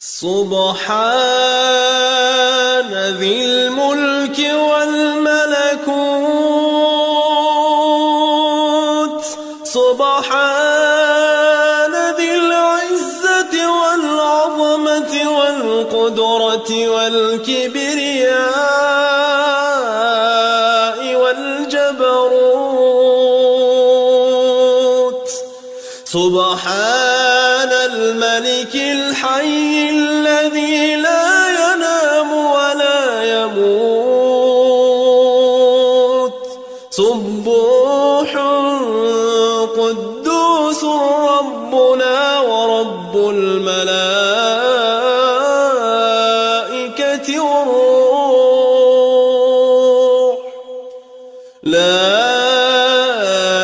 سبحان ذي الملك والملكوت سبحان ذي العزة والعظمة والقدرة والكبرياء والجبروت سبحان الملك الحي الذي لا ينام ولا يموت سبوح قدوس ربنا ورب الملائكة والروح لا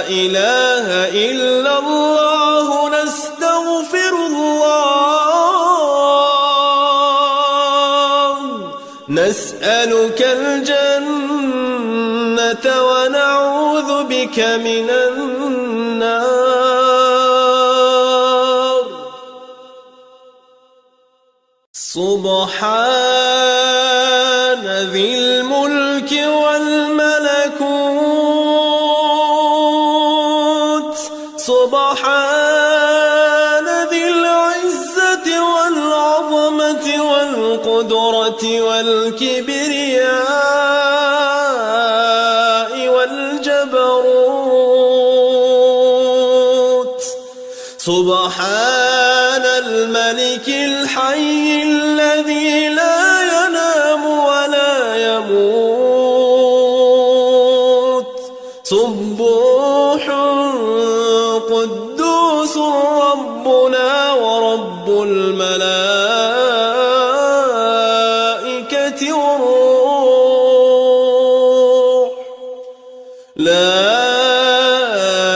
إله إلا الله نستغفر الله نسألك الجنة ونعوذ بك من النار سبحان ذي الملك والملكوت سبحان ذي العزة والعظمة والقدرة والكبرياء والجبروت سبحان الملك الحي الذي لا ينام ولا يموت سبوح قدوس ربنا ورب الملائكة والروح لا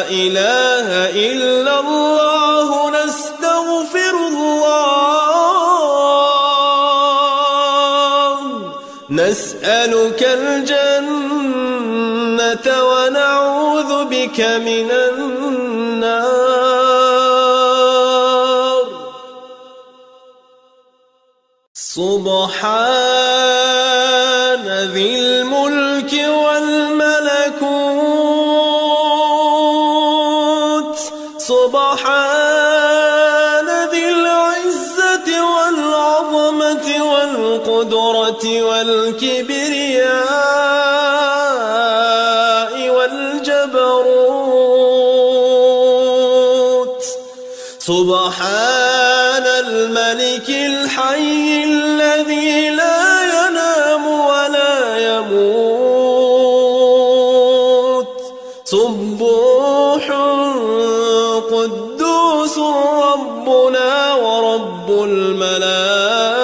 إله إلا الله نستغفر الله نسألك الجنة ونعوذ بك من النار سبحان ذي الملك والملكوت سبحان ذي العزة والعظمة والقدرة والكبرياء والجبروت سبحان الملك الحي الذي لا ينام ولا يموت سبوح قدوس ربنا ورب الملائكة